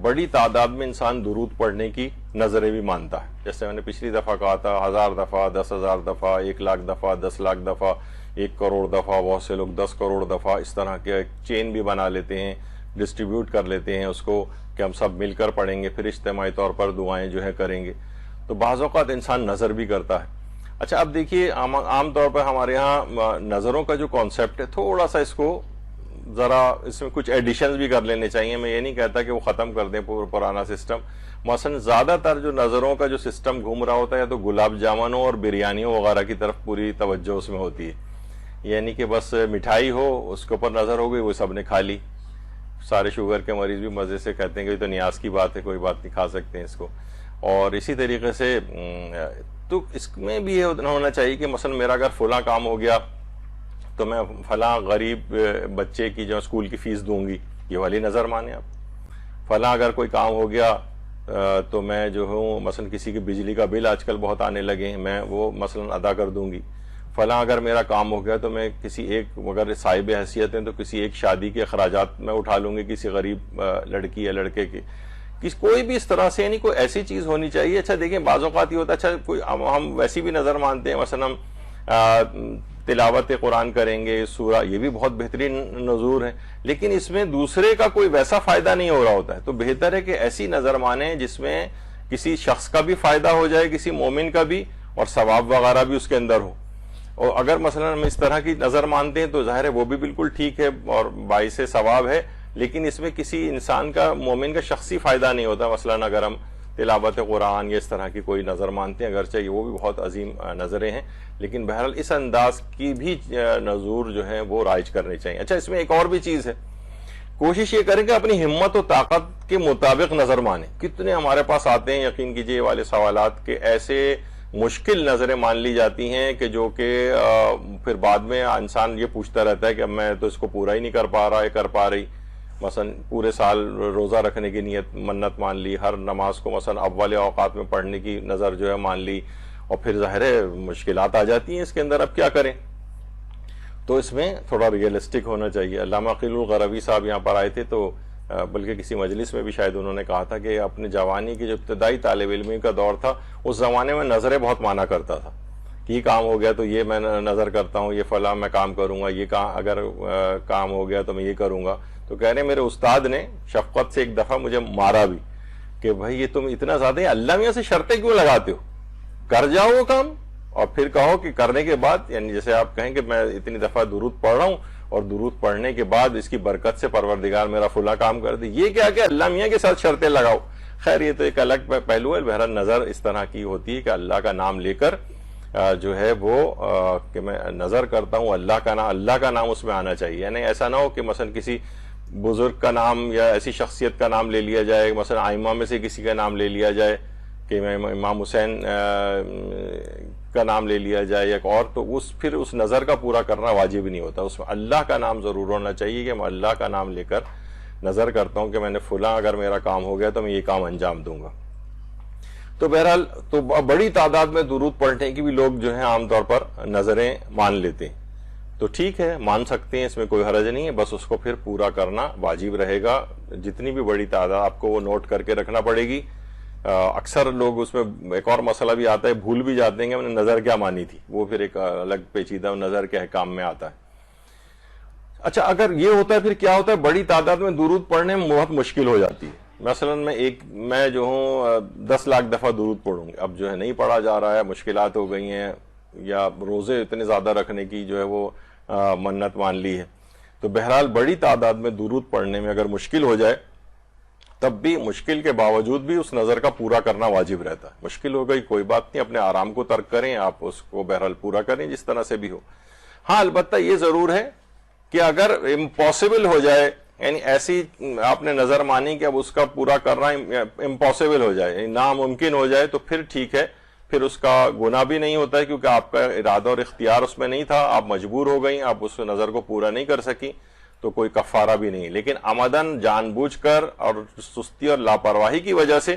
بڑی تعداد میں انسان درود پڑھنے کی نظریں بھی مانتا ہے. جیسے میں نے پچھلی دفعہ کہا تھا 1000 دفعہ 10,000 دفعہ 1,00,000 دفعہ 10,00,000 دفعہ 1,00,00,000 دفعہ, بہت سے لوگ 10 کروڑ دفعہ, اس طرح کے ایک چین بھی بنا لیتے ہیں, ڈسٹریبیوٹ کر لیتے ہیں اس کو کہ ہم سب مل کر پڑھیں گے, پھر اجتماعی طور پر دعائیں جو ہے کریں گے. تو بعض اوقات انسان نظر بھی کرتا ہے. اچھا اب دیکھیے عام طور پر ہمارے ہاں نظروں کا جو کانسیپٹ ہے تھوڑا سا اس کو ذرا اس میں کچھ ایڈیشنز بھی کر لینے چاہیے. میں یہ نہیں کہتا کہ وہ ختم کر دیں پرانا سسٹم. مثلا زیادہ تر جو نظروں کا جو سسٹم گھوم رہا ہوتا ہے یا تو گلاب جامنوں اور بریانیوں وغیرہ کی طرف پوری توجہ اس میں ہوتی ہے. یعنی کہ بس مٹھائی ہو اس کے اوپر نظر ہو گئی, وہ سب نے کھا لی. سارے شوگر کے مریض بھی مزے سے کہتے ہیں کہ یہ تو نیاز کی بات ہے, کوئی بات نہیں, کھا سکتے ہیں اس کو. اور اسی طریقے سے تو اس میں بھی یہ ہونا چاہیے کہ مثلا میرا اگر فلاں کام ہو گیا تو میں فلاں غریب بچے کی جو اسکول کی فیس دوں گی, یہ والی نظر مانے آپ. فلاں اگر کوئی کام ہو گیا تو میں جو ہوں مثلا کسی کی بجلی کا بل آج کل بہت آنے لگے ہیں, میں وہ مثلا ادا کر دوں گی. فلاں اگر میرا کام ہو گیا تو میں کسی ایک, اگر صاحب حیثیت ہیں تو کسی ایک شادی کے اخراجات میں اٹھا لوں گی کسی غریب لڑکی یا لڑکے کے. کوئی بھی اس طرح سے, یعنی کوئی ایسی چیز ہونی چاہیے. اچھا دیکھیں بعض اوقات یہ ہوتا ہے, اچھا کوئی ہم ویسی بھی نظر مانتے ہیں, مثلا ہم تلاوت قرآن کریں گے سورہ, یہ بھی بہت بہترین نذور ہے, لیکن اس میں دوسرے کا کوئی ویسا فائدہ نہیں ہو رہا ہوتا ہے. تو بہتر ہے کہ ایسی نظر مانیں جس میں کسی شخص کا بھی فائدہ ہو جائے, کسی مومن کا بھی, اور ثواب وغیرہ بھی اس کے اندر ہو. اور اگر مثلا ہم اس طرح کی نظر مانتے ہیں تو ظاہر ہے وہ بھی بالکل ٹھیک ہے اور باعث ثواب ہے, لیکن اس میں کسی انسان کا, مومن کا شخصی فائدہ نہیں ہوتا. مثلا اگر ہم تلاوت قرآن یا اس طرح کی کوئی نظر مانتے ہیں, اگرچہ وہ بھی بہت عظیم نظریں ہیں, لیکن بہرحال اس انداز کی بھی نذور جو ہیں وہ رائج کرنے چاہیے. اچھا اس میں ایک اور بھی چیز ہے, کوشش یہ کریں کہ اپنی ہمت و طاقت کے مطابق نظر مانیں. کتنے ہمارے پاس آتے ہیں, یقین کیجئے والے سوالات کے ایسے مشکل نظریں مان لی جاتی ہیں کہ جو کہ پھر بعد میں انسان یہ پوچھتا رہتا ہے کہ میں تو اس کو پورا ہی نہیں کر پا رہا ہے, کر پا رہی. مثلا پورے سال روزہ رکھنے کی نیت منت مان لی, ہر نماز کو مثلا اول اوقات میں پڑھنے کی نظر جو ہے مان لی, اور پھر ظاہر ہے مشکلات آ جاتی ہیں اس کے اندر, اب کیا کریں. تو اس میں تھوڑا ریئلسٹک ہونا چاہیے. علامہ عقیل الغروی صاحب یہاں پر آئے تھے, تو بلکہ کسی مجلس میں بھی شاید انہوں نے کہا تھا کہ اپنے جوانی کی جو ابتدائی طالب علمی کا دور تھا اس زمانے میں نظریں بہت مانا کرتا تھا. یہ کام ہو گیا تو یہ میں نظر کرتا ہوں, یہ فلاں میں کام کروں گا, یہ اگر کام ہو گیا تو میں یہ کروں گا. تو کہہ رہے میرے استاد نے شفقت سے ایک دفعہ مجھے مارا بھی کہ بھائی یہ تم اتنا زیادہ اللہ میاں سے شرطیں کیوں لگاتے ہو, کر جاؤ وہ کام, اور پھر کہو کہ کرنے کے بعد, یعنی جیسے آپ کہیں کہ میں اتنی دفعہ درود پڑھ رہا ہوں اور درود پڑھنے کے بعد اس کی برکت سے پروردگار میرا فلاں کام کر دے, یہ کیا کہ اللہ میاں کے ساتھ شرطیں لگاؤ. خیر یہ تو ایک الگ پہلو ہے. بہرحال نظر اس طرح کی ہوتی ہے کہ اللہ کا نام لے کر جو ہے وہ کہ میں نظر کرتا ہوں, اللہ کا نام اس میں آنا چاہیے. یعنی ایسا نہ ہو کہ مثلا کسی بزرگ کا نام یا ایسی شخصیت کا نام لے لیا جائے, مثلا ائمہ میں سے کسی کا نام لے لیا جائے کہ میں امام حسین کا نام لے لیا جائے ایک اور, تو پھر اس نظر کا پورا کرنا واجب نہیں ہوتا. اس میں اللہ کا نام ضرور ہونا چاہیے کہ میں اللہ کا نام لے کر نظر کرتا ہوں کہ میں نے فلاں اگر میرا کام ہو گیا تو میں یہ کام انجام دوں گا. تو بہرحال تو بڑی تعداد میں درود پڑھنے کی بھی لوگ جو ہیں عام طور پر نظریں مان لیتے ہیں. تو ٹھیک ہے, مان سکتے ہیں, اس میں کوئی حرج نہیں ہے, بس اس کو پھر پورا کرنا واجب رہے گا. جتنی بھی بڑی تعداد آپ کو وہ نوٹ کر کے رکھنا پڑے گی. اکثر لوگ اس میں ایک اور مسئلہ بھی آتا ہے, بھول بھی جاتے ہیں کہ میں نے نظر کیا مانی تھی, وہ پھر ایک الگ پیچیدہ نظر کے احکام میں آتا ہے. اچھا اگر یہ ہوتا ہے پھر کیا ہوتا ہے, بڑی تعداد میں درود پڑھنے میں بہت مشکل ہو جاتی ہے. مثلا میں جو ہوں 10 لاکھ دفعہ درود پڑھوں گی, اب جو ہے نہیں پڑھا جا رہا ہے, مشکلات ہو گئی ہیں, یا روزے اتنے زیادہ رکھنے کی جو ہے وہ منت مان لی ہے. تو بہرحال بڑی تعداد میں درود پڑھنے میں اگر مشکل ہو جائے تب بھی مشکل کے باوجود بھی اس نظر کا پورا کرنا واجب رہتا ہے. مشکل ہو گئی کوئی بات نہیں, اپنے آرام کو ترک کریں, آپ اس کو بہرحال پورا کریں جس طرح سے بھی ہو. ہاں البتہ یہ ضرور ہے کہ اگر امپاسبل ہو جائے, یعنی ایسی آپ نے نظر مانی کہ اب اس کا پورا کرنا امپاسبل ہو جائے, یعنی ناممکن ہو جائے, تو پھر ٹھیک ہے, پھر اس کا گناہ بھی نہیں ہوتا ہے کیونکہ آپ کا ارادہ اور اختیار اس میں نہیں تھا, آپ مجبور ہو گئیں, آپ اس نظر کو پورا نہیں کر سکی, تو کوئی کفارہ بھی نہیں. لیکن عمدن جان بوجھ کر اور سستی اور لاپرواہی کی وجہ سے,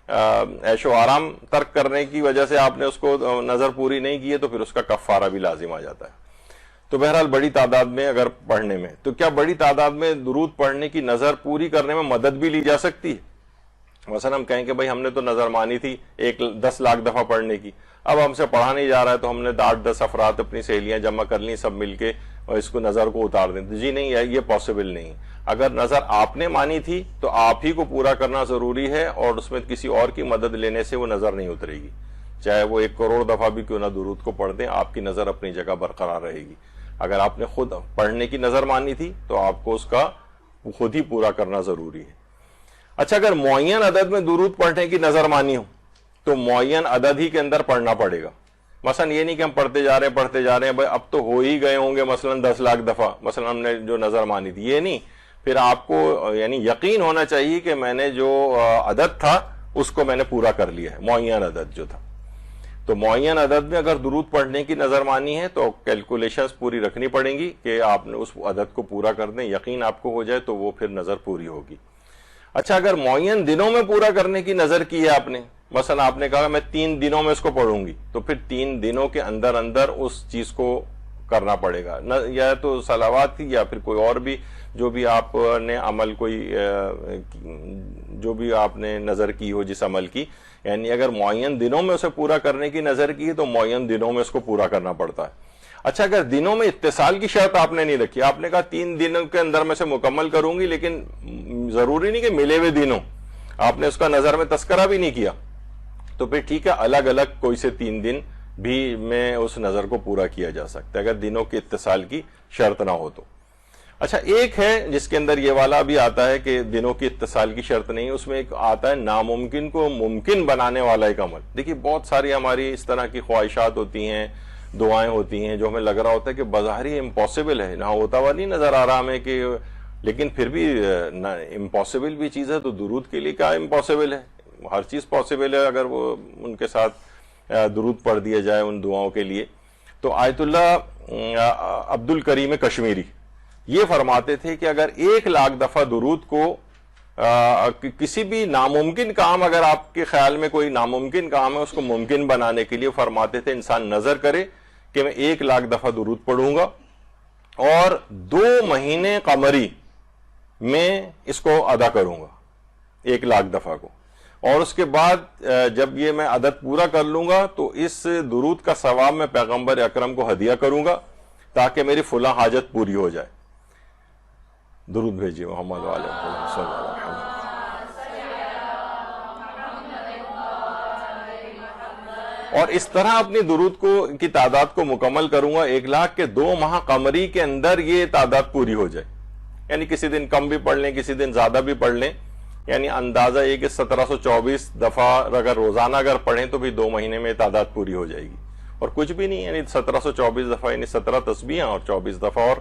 عیش و آرام ترک کرنے کی وجہ سے آپ نے اس کو نظر پوری نہیں کی ہے, تو پھر اس کا کفارہ بھی لازم آ جاتا ہے. تو بہرحال بڑی تعداد میں اگر پڑھنے میں, تو کیا بڑی تعداد میں درود پڑھنے کی نظر پوری کرنے میں مدد بھی لی جا سکتی ہے؟ مثلا ہم کہیں کہ بھائی ہم نے تو نظر مانی تھی 10 لاکھ دفعہ پڑھنے کی، اب ہم سے پڑھا نہیں جا رہا ہے تو ہم نے 8-10 افراد اپنی سہیلیاں جمع کر لیں سب مل کے اور اس کو نظر کو اتار دیں، جی نہیں یہ پاسبل نہیں۔ اگر نظر آپ نے مانی تھی تو آپ ہی کو پورا کرنا ضروری ہے، اور اس میں کسی اور کی مدد لینے سے وہ نظر نہیں اترے گی، چاہے وہ 1 کروڑ دفعہ بھی کیوں نہ درود کو پڑھ دیں، آپ کی نظر اپنی جگہ برقرار رہے گی۔ اگر آپ نے خود پڑھنے کی نظر مانی تھی تو آپ کو اس کا خود ہی پورا کرنا ضروری ہے۔ اچھا، اگر معین عدد میں درود پڑھنے کی نظر مانی ہو تو معین عدد ہی کے اندر پڑھنا پڑے گا۔ مثلا یہ نہیں کہ ہم پڑھتے جا رہے ہیں بھائی اب تو ہو ہی گئے ہوں گے مثلا 10 لاکھ دفعہ مثلا ہم نے جو نظر مانی تھی، یہ نہیں، پھر آپ کو یعنی یقین ہونا چاہیے کہ میں نے جو عدد تھا اس کو میں نے پورا کر لیا ہے، معین عدد جو تھا۔ تو معین عدد میں اگر درود پڑھنے کی نظر مانی ہے تو کیلکولیشنز پوری رکھنی پڑیں گی کہ آپ نے اس عدد کو پورا کر دیں، یقین آپ کو ہو جائے تو وہ پھر نظر پوری ہوگی۔ اچھا، اگر معین دنوں میں پورا کرنے کی نظر کی ہے آپ نے، مثلا آپ نے کہا میں 3 دنوں میں اس کو پڑھوں گی، تو پھر 3 دنوں کے اندر اندر اس چیز کو کرنا پڑے گا، یا تو صلوات تھی یا پھر کوئی اور بھی جو بھی آپ نے عمل جو بھی آپ نے نظر کی ہو جس عمل کی، یعنی اگر معین دنوں میں اسے پورا کرنے کی نظر کی تو معین دنوں میں اس کو پورا کرنا پڑتا ہے۔ اچھا، اگر دنوں میں اتصال کی شرط آپ نے نہیں رکھی، آپ نے کہا 3 دنوں کے اندر میں سے مکمل کروں گی، لیکن ضروری نہیں کہ ملے ہوئے دنوں آپ نے اس کا نظر میں تذکرہ بھی نہیں کیا، تو پھر ٹھیک ہے، الگ الگ کوئی سے 3 دن بھی میں اس نظر کو پورا کیا جا سکتا ہے اگر دنوں کے اتصال کی شرط نہ ہو تو۔ اچھا، ایک ہے جس کے اندر یہ والا بھی آتا ہے کہ دنوں کی اتصال کی شرط نہیں، اس میں ایک آتا ہے ناممکن کو ممکن بنانے والا ایک عمل۔ دیکھیے بہت ساری ہماری اس طرح کی خواہشات ہوتی ہیں، دعائیں ہوتی ہیں جو ہمیں لگ رہا ہوتا ہے کہ بظاہر ہی امپاسبل ہے، نہ ہوتا ہوا نہیں نظر آ رہا ہمیں کہ، لیکن پھر بھی امپاسبل بھی چیز ہے، تو درود کے لیے کیا امپاسبل ہے؟ ہر چیز پاسبل ہے اگر وہ ان کے ساتھ درود پڑھ دیا جائے ان دعاؤں کے لیے۔ تو آیت اللہ عبد الکریم کشمیری یہ فرماتے تھے کہ اگر 1 لاکھ دفعہ درود کو کسی بھی ناممکن کام، اگر آپ کے خیال میں کوئی ناممکن کام ہے اس کو ممکن بنانے کے لیے فرماتے تھے انسان نظر کرے کہ میں 1 لاکھ دفعہ درود پڑھوں گا اور 2 مہینے قمری میں اس کو ادا کروں گا 1 لاکھ دفعہ کو، اور اس کے بعد جب یہ میں عدد پورا کر لوں گا تو اس درود کا ثواب میں پیغمبر اکرم کو ہدیہ کروں گا تاکہ میری فلاں حاجت پوری ہو جائے۔ درود بھیجیے محمد صلی اللہ علیہ وسلم۔ اور اس طرح اپنی درود کی تعداد کو مکمل کروں گا 1 لاکھ کے 2 ماہ قمری کے اندر یہ تعداد پوری ہو جائے، یعنی کسی دن کم بھی پڑھ لیں کسی دن زیادہ بھی پڑھ لیں، یعنی اندازہ یہ کہ 1724 دفعہ اگر روزانہ اگر پڑھیں تو بھی 2 مہینے میں تعداد پوری ہو جائے گی، اور کچھ بھی نہیں، یعنی 1724 دفعہ یعنی 17 تسبیحاں اور 24 دفعہ اور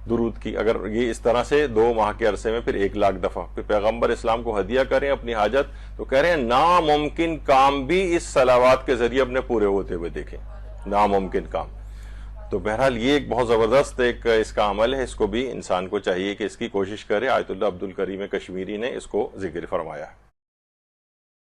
درود کی، اگر یہ اس طرح سے 2 ماہ کے عرصے میں پھر 1 لاکھ دفعہ پھر پیغمبر اسلام کو ہدیہ کریں اپنی حاجت، تو کہہ رہے ہیں ناممکن کام بھی اس صلوات کے ذریعے اپنے پورے ہوتے ہوئے دیکھیں، ناممکن کام۔ تو بہرحال یہ ایک بہت زبردست ایک اس کا عمل ہے، اس کو بھی انسان کو چاہیے کہ اس کی کوشش کرے۔ آیت اللہ عبد الکریم کشمیری نے اس کو ذکر فرمایا ہے۔